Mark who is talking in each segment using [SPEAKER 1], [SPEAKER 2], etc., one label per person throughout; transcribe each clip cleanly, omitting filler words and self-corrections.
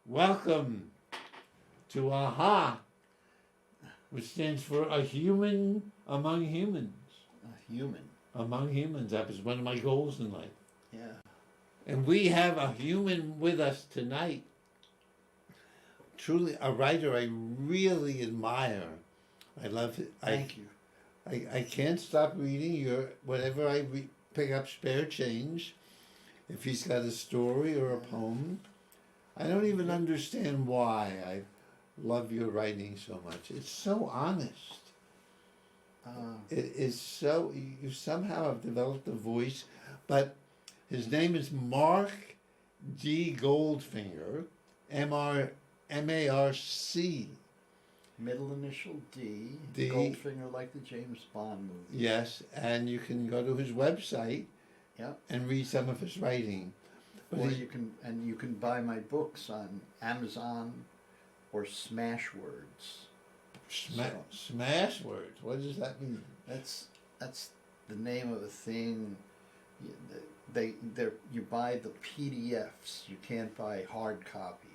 [SPEAKER 1] Welcome to AHA, which stands for A Human Among Humans.
[SPEAKER 2] A human.
[SPEAKER 1] Among humans. That was one of my goals in life.
[SPEAKER 2] Yeah.
[SPEAKER 1] And we have a human with us tonight. Truly a writer I really admire. I love it.
[SPEAKER 2] Thank you.
[SPEAKER 1] I can't stop reading your whatever pick up spare change. If he's got a story or a poem, I don't even understand why I love your writing so much. It's so honest. It is so, you somehow have developed a voice, but his name is Marc D. Goldfinger, M-A-R-C.
[SPEAKER 2] Middle initial D.
[SPEAKER 1] D.
[SPEAKER 2] Goldfinger, like the James Bond movie.
[SPEAKER 1] Yes, and you can go to his website
[SPEAKER 2] Yep.
[SPEAKER 1] and read some of his writing. But
[SPEAKER 2] Or you can buy my books on Amazon or Smashwords.
[SPEAKER 1] Smashwords. What does that mean?
[SPEAKER 2] That's the name of a thing. You buy the PDFs. You can't buy hard copy.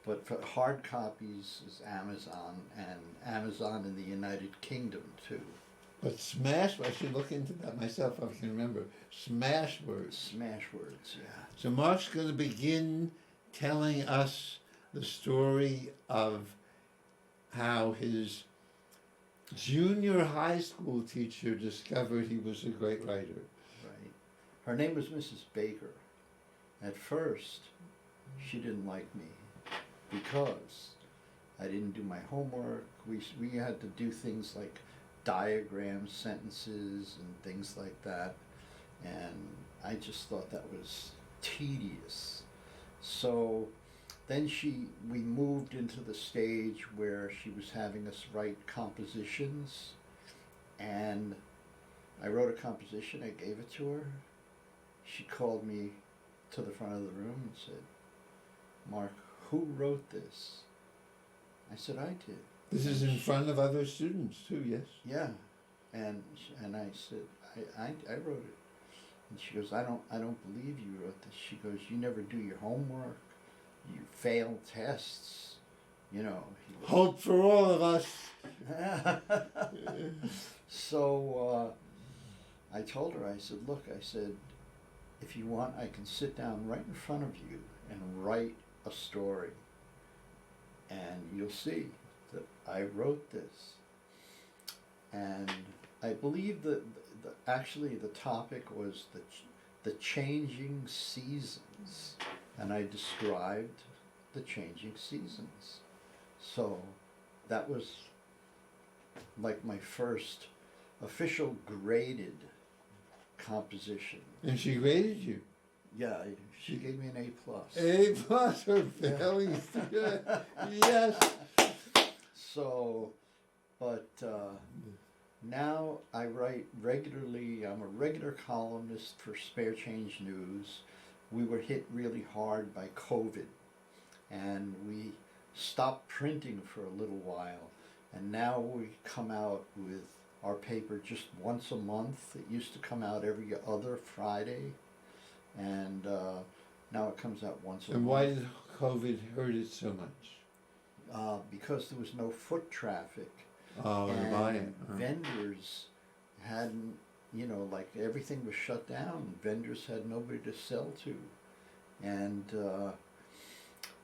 [SPEAKER 2] But for hard copies is Amazon, and Amazon in the United Kingdom too.
[SPEAKER 1] But I should look into that myself if I can remember. Smashwords.
[SPEAKER 2] Smashwords, yeah.
[SPEAKER 1] So Mark's going to begin telling us the story of how his junior high school teacher discovered he was a great writer.
[SPEAKER 2] Right. Her name was Mrs. Baker. At first, she didn't like me because I didn't do my homework. We had to do things like diagram sentences and things like that, and I just thought that was tedious. So then we moved into the stage where she was having us write compositions, and I wrote a composition, I gave it to her. She called me to the front of the room and said, "Mark, who wrote this?" I said, "I did."
[SPEAKER 1] This is in front of other students too, yes?
[SPEAKER 2] Yeah, and I said, I wrote it, and she goes, I don't believe you wrote this. She goes, you never do your homework, you fail tests, you know.
[SPEAKER 1] Hope for all of us.
[SPEAKER 2] So I told her, I said, look, I said, if you want, I can sit down right in front of you and write a story, and you'll see that I wrote this. And I believe that actually the topic was the changing seasons, and I described the changing seasons. So that was like my first official graded composition.
[SPEAKER 1] And she graded you?
[SPEAKER 2] Yeah, she gave me an A+.
[SPEAKER 1] A+ for failing. Yes.
[SPEAKER 2] So, but now I write regularly. I'm a regular columnist for Spare Change News. We were hit really hard by COVID, and we stopped printing for a little while. And now we come out with our paper just once a month. It used to come out every other Friday, and now it comes out once a month.
[SPEAKER 1] And why did COVID hurt it so much?
[SPEAKER 2] Because there was no foot traffic.
[SPEAKER 1] Oh,
[SPEAKER 2] And vendors hadn't, like everything was shut down. Vendors had nobody to sell to. And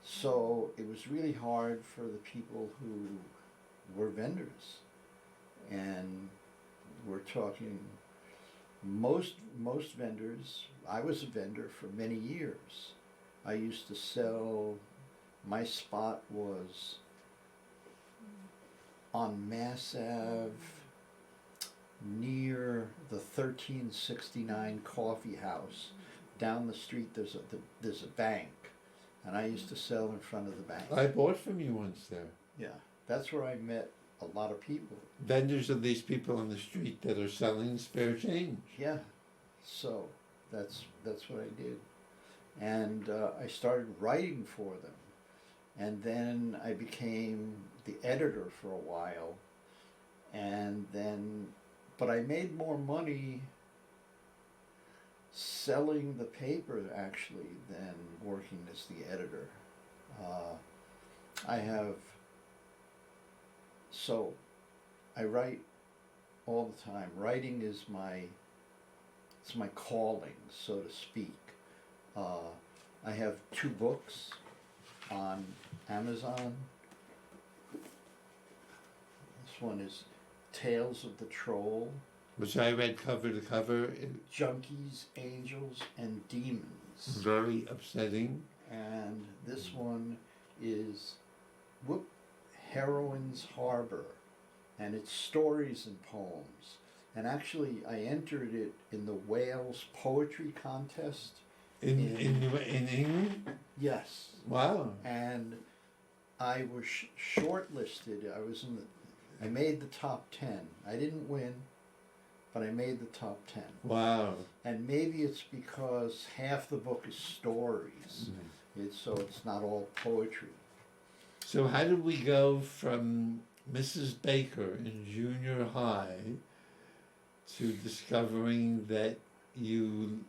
[SPEAKER 2] so it was really hard for the people who were vendors. And we're talking most vendors. I was a vendor for many years. I used to sell, my spot was on Mass Ave near the 1369 Coffee House. Down the street there's a bank, and I used to sell in front of the bank.
[SPEAKER 1] I bought from you once there.
[SPEAKER 2] Yeah, that's where I met a lot of people.
[SPEAKER 1] Vendors of these people on the street that are selling spare change.
[SPEAKER 2] Yeah, so that's what I did, and I started writing for them, and then I became the editor for a while, and then, but I made more money selling the paper actually than working as the editor. I have, so I write all the time. Writing is it's my calling, so to speak. I have 2 books on Amazon. This one is Tales of the Troll,
[SPEAKER 1] which I read cover to cover.
[SPEAKER 2] Junkies, Angels, and Demons.
[SPEAKER 1] Very upsetting.
[SPEAKER 2] And this one is Heroines Harbor, and it's stories and poems. And actually, I entered it in the Wales Poetry Contest.
[SPEAKER 1] In England?
[SPEAKER 2] Yes.
[SPEAKER 1] Wow.
[SPEAKER 2] And I was shortlisted. I made the top 10. I didn't win, but I made the top 10.
[SPEAKER 1] Wow.
[SPEAKER 2] And maybe it's because half the book is stories. So it's not all poetry.
[SPEAKER 1] So how did we go from Mrs. Baker in junior high to discovering that you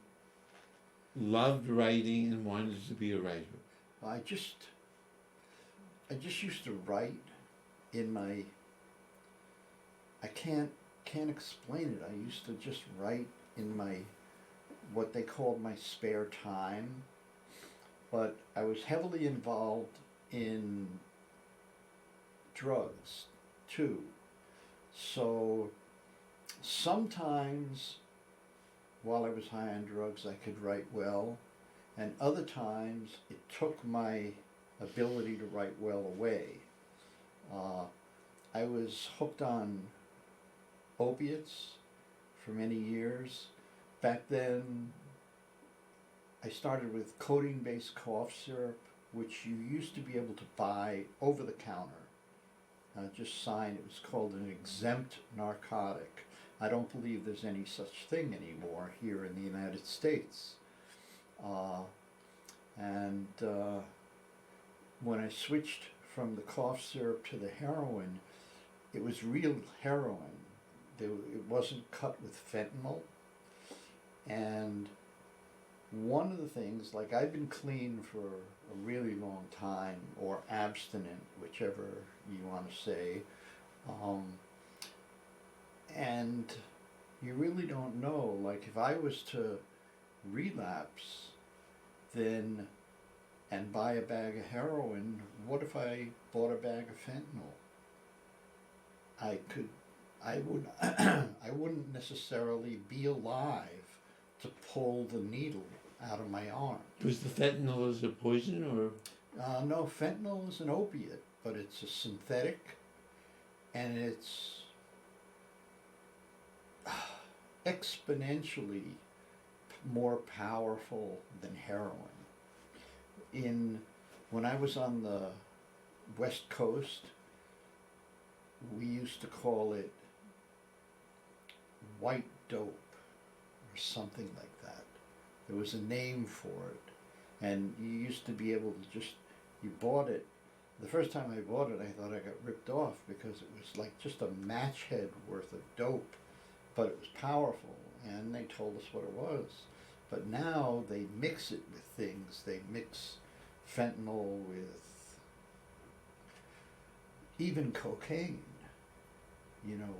[SPEAKER 1] loved writing and wanted to be a writer?
[SPEAKER 2] I just used to write in my, I can't explain it. I used to just write in my, what they called my spare time. But I was heavily involved in drugs too. So sometimes while I was high on drugs I could write well, and other times it took my ability to write well away. I was hooked on opiates for many years. Back then I started with codeine-based cough syrup, which you used to be able to buy over the counter. Just sign, it was called an exempt narcotic. I don't believe there's any such thing anymore here in the United States. When I switched from the cough syrup to the heroin, it was real heroin. It wasn't cut with fentanyl. And one of the things, like I've been clean for a really long time, or abstinent, whichever you want to say, and you really don't know, like if I was to relapse then and buy a bag of heroin, what if I bought a bag of fentanyl? I wouldn't necessarily be alive to pull the needle out of my arm.
[SPEAKER 1] Was the fentanyl as a poison or?
[SPEAKER 2] No, fentanyl is an opiate, but it's a synthetic, and it's exponentially more powerful than heroin. When I was on the West Coast, we used to call it white dope or something like that. There was a name for it, and you used to be able to you bought it. The first time I bought it, I thought I got ripped off because it was like just a match head worth of dope, but it was powerful, and they told us what it was. But now they mix it with things. They mix fentanyl with even cocaine,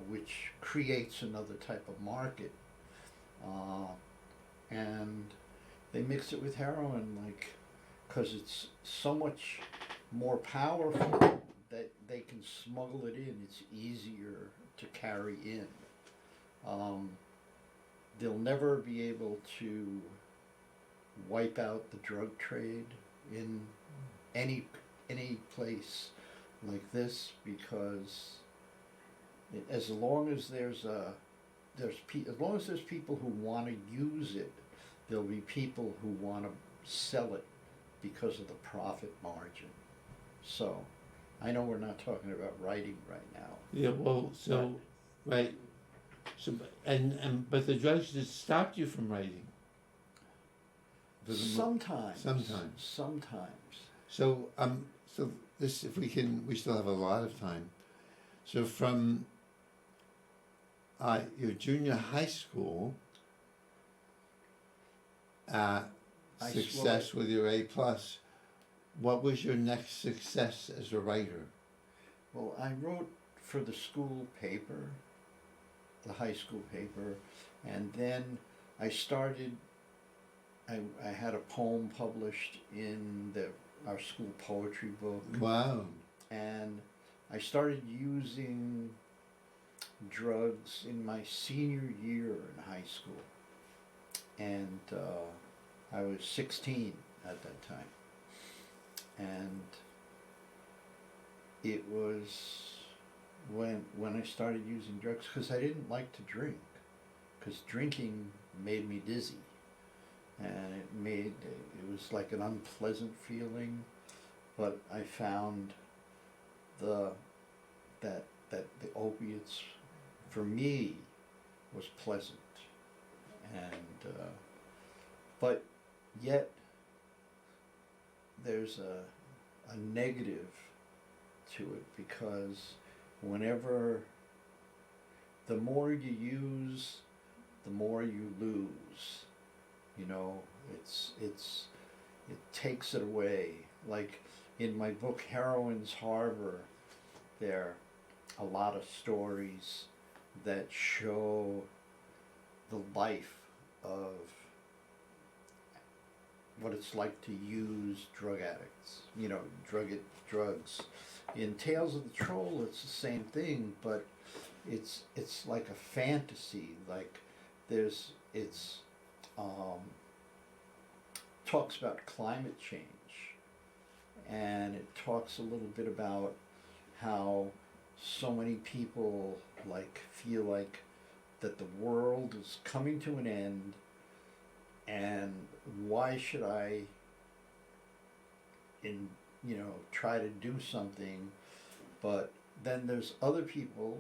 [SPEAKER 2] which creates another type of market. And they mix it with heroin, because it's so much more powerful that they can smuggle it in. It's easier to carry in. They'll never be able to wipe out the drug trade in any place like this, because as long as there's people who want to use it, there'll be people who want to sell it because of the profit margin. So, I know we're not talking about writing right now.
[SPEAKER 1] Yeah, well, so, right. So, but the drugs just stopped you from writing?
[SPEAKER 2] Sometimes.
[SPEAKER 1] So, so this, if we can, we still have a lot of time. So from your junior high school, success with your A+, what was your next success as a writer?
[SPEAKER 2] Well, I wrote for the school paper, the high school paper, and then I started, I had a poem published in our school poetry book,
[SPEAKER 1] Wow.
[SPEAKER 2] and I started using drugs in my senior year in high school. And I was 16 at that time. And it was when I started using drugs, because I didn't like to drink, because drinking made me dizzy. And it was like an unpleasant feeling, but I found that the opiates for me was pleasant, and but yet there's a negative to it, because whenever the more you use, the more you lose. You know, it takes it away. Like in my book Heroin's Harbor, there are a lot of stories that show the life of what it's like to use drug addicts, you know, drugs. In Tales of the Troll, it's the same thing, but it's like a fantasy. Like talks about climate change, and it talks a little bit about how so many people feel like that the world is coming to an end, and why should I try to do something. But then there's other people,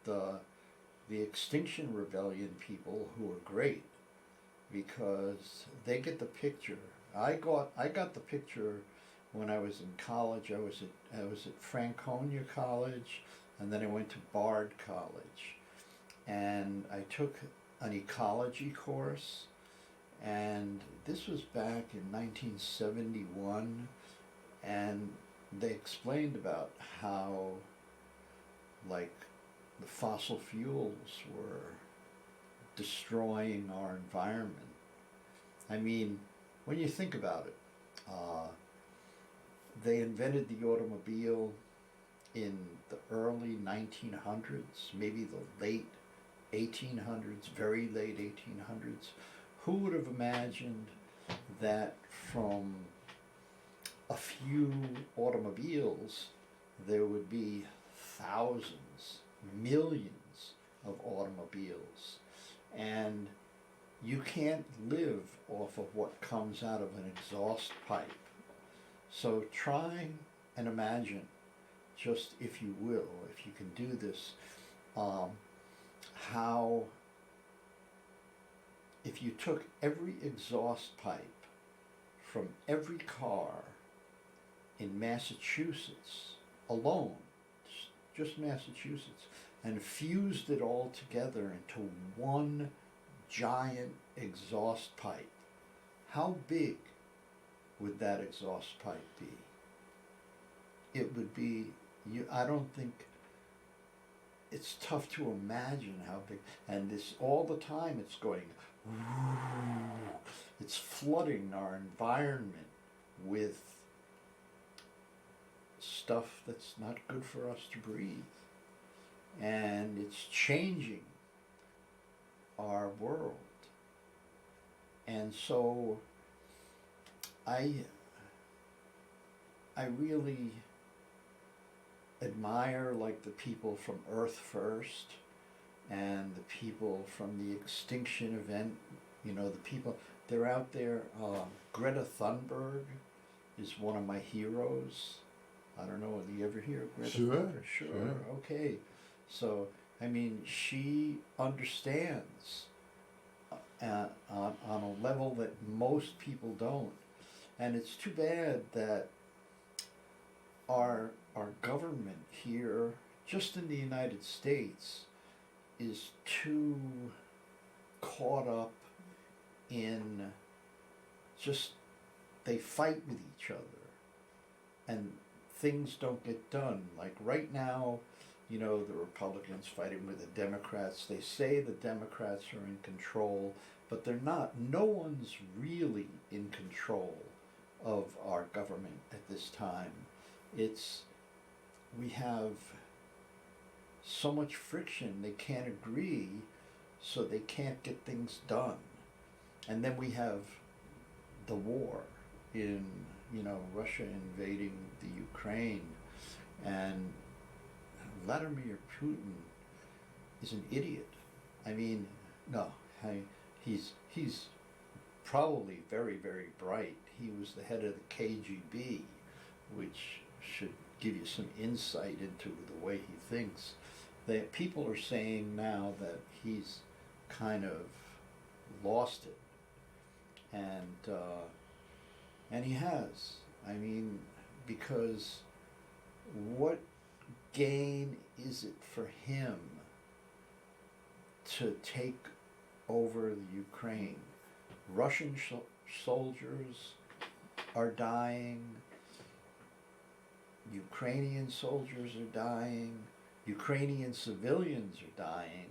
[SPEAKER 2] the Extinction Rebellion people, who are great, because they get the picture. I got the picture when I was in college. I was at Franconia College, and then I went to Bard College, and I took an ecology course, and this was back in 1971, and they explained about how the fossil fuels were destroying our environment. I mean, when you think about it, they invented the automobile in the early 1900s, maybe the late 1800s, very late 1800s. Who would have imagined that from a few automobiles there would be thousands, millions of automobiles? And you can't live off of what comes out of an exhaust pipe. So try and imagine, just if you will, if you can do this, how if you took every exhaust pipe from every car in Massachusetts alone, just Massachusetts, and fused it all together into one giant exhaust pipe, how big would that exhaust pipe be? It would be, I don't think, it's tough to imagine how big, and this all the time it's going, it's flooding our environment with stuff that's not good for us to breathe, and it's changing our world. And so I really admire the people from Earth First and the people from the Extinction Event, the people, they're out there. Greta Thunberg is one of my heroes. I don't know whether you ever hear of Greta Thunberg. Sure. Okay. So, I mean, she understands on a level that most people don't. And it's too bad that our government here, just in the United States, is too caught up in they fight with each other. and things don't get done. Like right now, you know, the Republicans fighting with the Democrats. They say the Democrats are in control, but they're not. No one's really in control of our government at this time. We have so much friction, they can't agree, so they can't get things done. And then we have the war in, you know, Russia invading the Ukraine, and Vladimir Putin is an idiot. I mean, no, he's probably very, very bright. He was the head of the KGB, which should give you some insight into the way he thinks. That people are saying now that he's kind of lost it, and he has. I mean, because what gain is it for him to take over the Ukraine? Russian soldiers are dying. Ukrainian soldiers are dying. Ukrainian civilians are dying.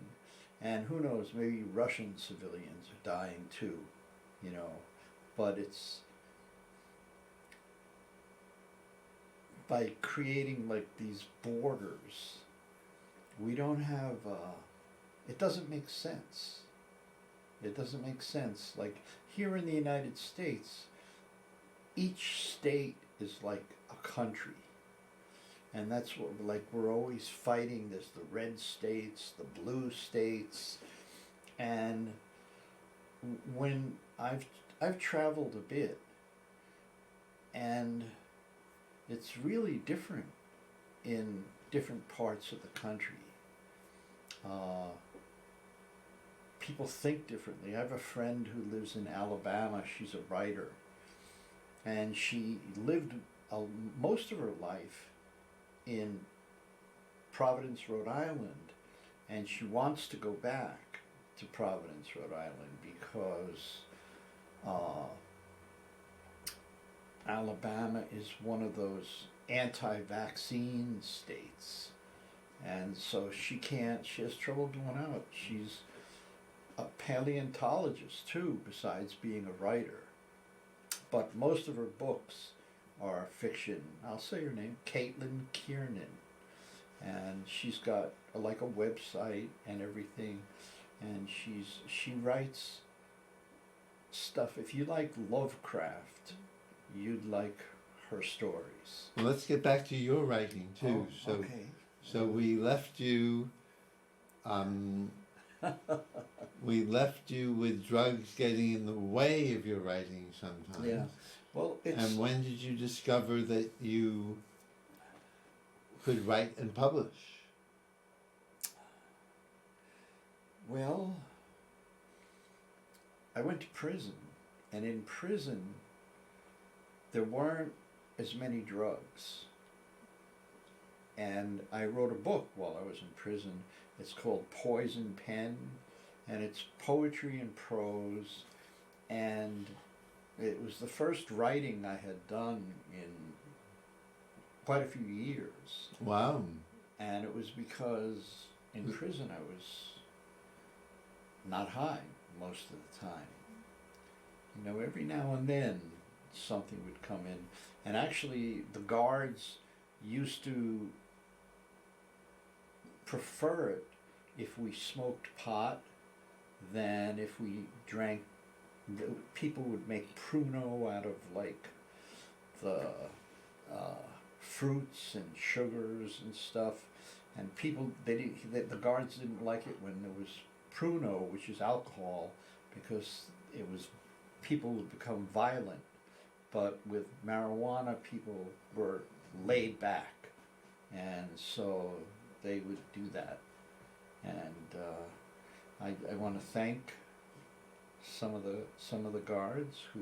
[SPEAKER 2] And who knows, maybe Russian civilians are dying too, you know. But it's by creating like these borders, we don't have, it doesn't make sense. It doesn't make sense. Like here in the United States, each state is like a country. And that's what, like, we're always fighting. There's the red states, the blue states. And when I've traveled a bit, and it's really different in different parts of the country. People think differently. I have a friend who lives in Alabama. She's a writer. And she lived most of her life in Providence, Rhode Island, and she wants to go back to Providence, Rhode Island, because Alabama is one of those anti-vaccine states, and so she has trouble going out. She's a paleontologist too, besides being a writer, but most of her books are fiction. I'll say her name, Caitlin Kiernan, and she's got like a website and everything, and she writes stuff. If you like Lovecraft, you'd like her stories.
[SPEAKER 1] Well, let's get back to your writing too.
[SPEAKER 2] Oh, okay.
[SPEAKER 1] So we left you. We left you with drugs getting in the way of your writing sometimes.
[SPEAKER 2] Yeah. Well,
[SPEAKER 1] and when did you discover that you could write and publish?
[SPEAKER 2] Well, I went to prison, and in prison there weren't as many drugs. And I wrote a book while I was in prison. It's called Poison Pen, and it's poetry and prose, and it was the first writing I had done in quite a few years.
[SPEAKER 1] Wow.
[SPEAKER 2] And it was because in prison I was not high most of the time. You know, every now and then something would come in. And actually the guards used to prefer it if we smoked pot than if we drank. People would make Pruno out of like the fruits and sugars and stuff, and the guards didn't like it when there was Pruno, which is alcohol, because people would become violent. But with marijuana, people were laid back, and so they would do that. And I want to thank some of the guards who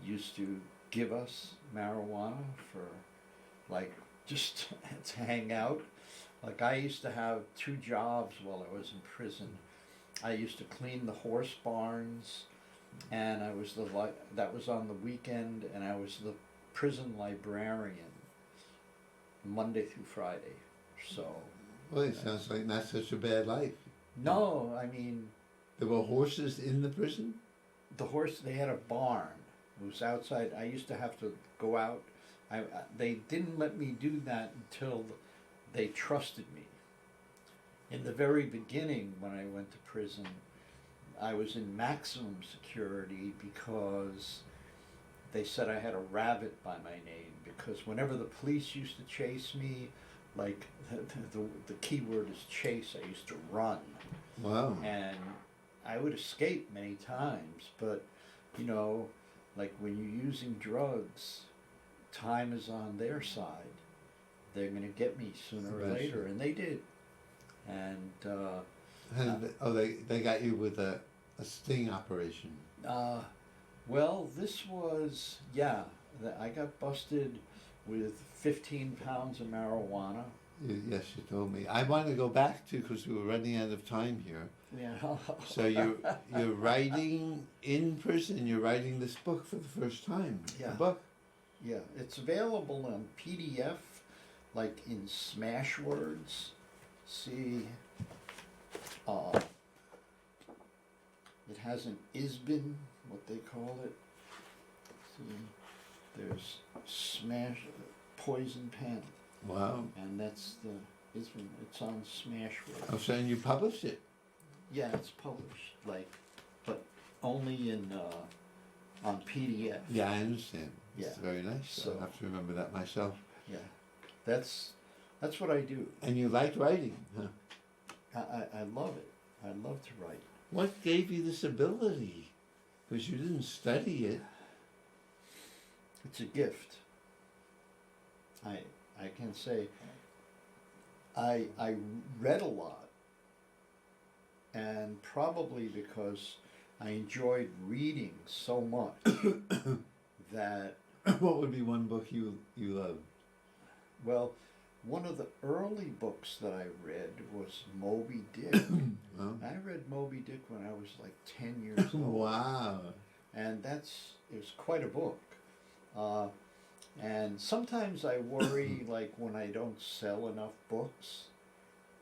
[SPEAKER 2] used to give us marijuana for like just to hang out. Like I used to have 2 jobs while I was in prison. I used to clean the horse barns, and I was that was on the weekend, and I was the prison librarian. Monday through Friday. So,
[SPEAKER 1] Well, it sounds like not such a bad life.
[SPEAKER 2] no, I mean,
[SPEAKER 1] There were horses in the prison?
[SPEAKER 2] they had a barn. It was outside. I used to have to go out. They didn't let me do that until they trusted me. In the very beginning, when I went to prison, I was in maximum security because they said I had a rabbit by my name. Because whenever the police used to chase me, like the key word is chase, I used to run.
[SPEAKER 1] Wow.
[SPEAKER 2] And I would escape many times, but you know, like when you're using drugs, time is on their side. They're going to get me sooner or later, and they did. And
[SPEAKER 1] they got you with a sting operation.
[SPEAKER 2] well, this was I got busted with 15 pounds of marijuana.
[SPEAKER 1] Yes, you told me. I want to go back to, because we were running out of time here.
[SPEAKER 2] Yeah.
[SPEAKER 1] So you're writing in prison. You're writing this book for the first time.
[SPEAKER 2] Yeah.
[SPEAKER 1] The book.
[SPEAKER 2] Yeah, it's available on PDF, like in Smashwords. See, it has an ISBN, what they call it. See, there's Poison Pen,
[SPEAKER 1] Wow.
[SPEAKER 2] and that's the ISBN. It's on Smashwords.
[SPEAKER 1] Oh, so and you published it.
[SPEAKER 2] Yeah, it's published, but only in on PDF.
[SPEAKER 1] Yeah, I understand. It's
[SPEAKER 2] Yeah.
[SPEAKER 1] very nice.
[SPEAKER 2] So-
[SPEAKER 1] I have to remember that myself.
[SPEAKER 2] Yeah, that's what I do.
[SPEAKER 1] And you like writing, huh?
[SPEAKER 2] I love it. I love to write.
[SPEAKER 1] What gave you this ability? Because you didn't study it.
[SPEAKER 2] It's a gift. I can say I read a lot, and probably because I enjoyed reading so much that,
[SPEAKER 1] What would be one book you loved?
[SPEAKER 2] well, one of the early books that I read was Moby Dick.
[SPEAKER 1] Well,
[SPEAKER 2] I read Moby Dick when I was like 10 years old.
[SPEAKER 1] wow.
[SPEAKER 2] And it was quite a book. And sometimes I worry, like, when I don't sell enough books.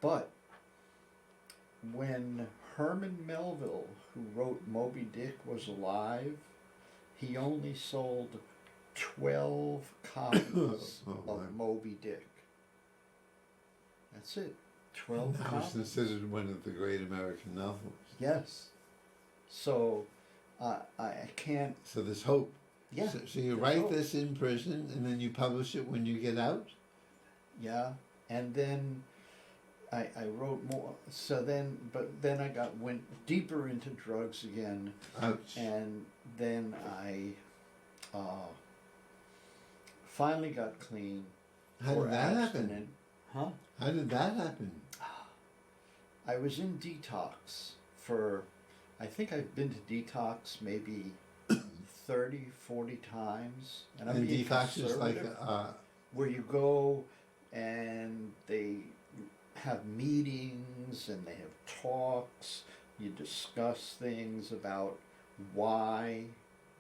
[SPEAKER 2] But when Herman Melville, who wrote Moby Dick, was alive, he only sold 12 copies
[SPEAKER 1] Oh,
[SPEAKER 2] of
[SPEAKER 1] my.
[SPEAKER 2] Moby Dick. That's it. 12
[SPEAKER 1] That was
[SPEAKER 2] copies.
[SPEAKER 1] considered one of the great American novels.
[SPEAKER 2] Yes. So I can't.
[SPEAKER 1] So there's hope.
[SPEAKER 2] Yeah.
[SPEAKER 1] So you
[SPEAKER 2] there's
[SPEAKER 1] write
[SPEAKER 2] hope.
[SPEAKER 1] this in prison, and then you publish it when you get out?
[SPEAKER 2] Yeah, and then I wrote more. So then, but then I went deeper into drugs again,
[SPEAKER 1] Ouch.
[SPEAKER 2] and then I finally got clean.
[SPEAKER 1] How
[SPEAKER 2] for
[SPEAKER 1] did that happen?
[SPEAKER 2] abstinent. Huh?
[SPEAKER 1] How did that happen?
[SPEAKER 2] I was in detox for, I think I've been to detox maybe 30, 40 times. And I'm
[SPEAKER 1] And
[SPEAKER 2] being
[SPEAKER 1] detox is like,
[SPEAKER 2] conservative. Where you go and they have meetings and they have talks, you discuss things about why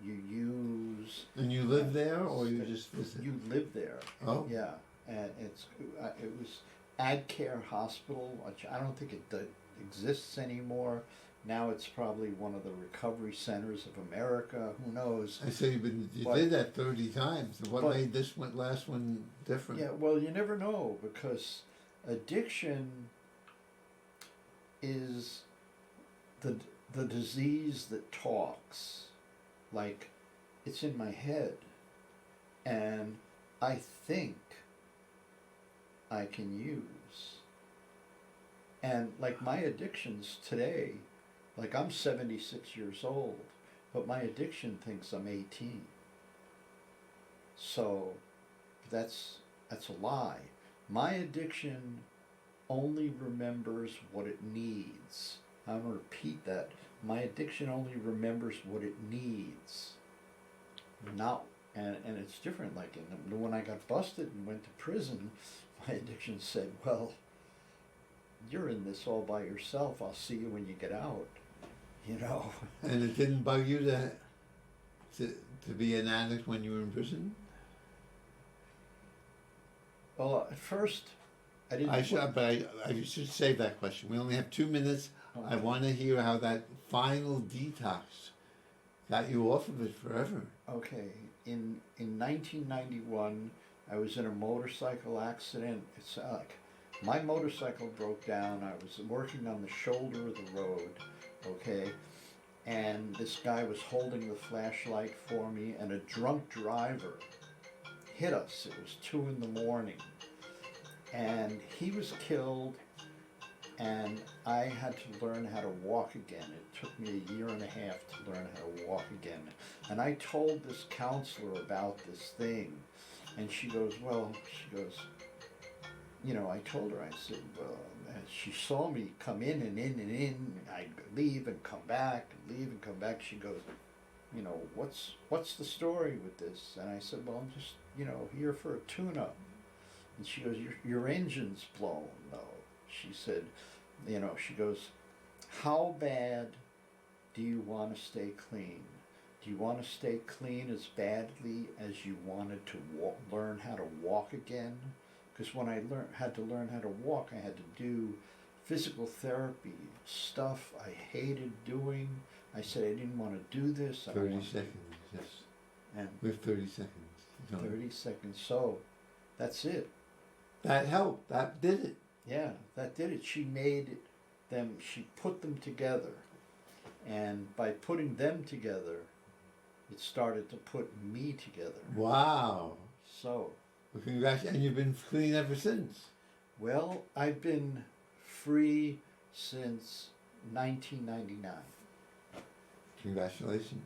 [SPEAKER 2] you use.
[SPEAKER 1] and you live there, or you just visit?
[SPEAKER 2] You live there.
[SPEAKER 1] Oh.
[SPEAKER 2] Yeah, and it was AdCare Hospital, which I don't think it exists anymore. Now it's probably one of the recovery centers of America. Who knows?
[SPEAKER 1] I say you
[SPEAKER 2] But-
[SPEAKER 1] did that 30 times. What
[SPEAKER 2] but-
[SPEAKER 1] made this last one different?
[SPEAKER 2] Yeah, well, you never know, because addiction is the disease that talks. Like, it's in my head, and I think I can use. And like my addictions today, like I'm 76 years old, but my addiction thinks I'm 18. So that's a lie. My addiction only remembers what it needs. I'm going to repeat that. My addiction only remembers what it needs. Not, and it's different. Like when I got busted and went to prison, my addiction said, well, you're in this all by yourself. I'll see you when you get out. You know.
[SPEAKER 1] And it didn't bug you to be an addict when you were in prison?
[SPEAKER 2] Well, at first, I didn't.
[SPEAKER 1] I should save that question. We only have 2 minutes. I
[SPEAKER 2] Okay.
[SPEAKER 1] want to hear how that final detox got you off of it forever.
[SPEAKER 2] Okay, in 1991, I was in a motorcycle accident. It's like my motorcycle broke down. I was working on the shoulder of the road, okay, and this guy was holding the flashlight for me, and a drunk driver hit us. It was 2 in the morning, and he was killed. And I had to learn how to walk again. It took me a year and a half to learn how to walk again. And I told this counselor about this thing, and she goes, I told her, I said, well, and she saw me come in and in and in, and I'd leave and come back, and leave and come back. She goes, what's the story with this? And I said, well, I'm just, here for a tune-up. And she goes, your engine's blown, though. She said, she goes, how bad do you want to stay clean? Do you want to stay clean as badly as you wanted to learn how to walk again? Because when I had to learn how to walk, I had to do physical therapy, stuff I hated doing. I said I didn't want to do this.
[SPEAKER 1] 30 seconds, yes.
[SPEAKER 2] And
[SPEAKER 1] We have 30 seconds. Go on.
[SPEAKER 2] 30 seconds. So that's it.
[SPEAKER 1] That helped. That did it.
[SPEAKER 2] Yeah, that did it. She put them together. And by putting them together, it started to put me together.
[SPEAKER 1] Wow.
[SPEAKER 2] So,
[SPEAKER 1] Well, congratulations. And you've been clean ever since.
[SPEAKER 2] well, I've been free since 1999.
[SPEAKER 1] Congratulations.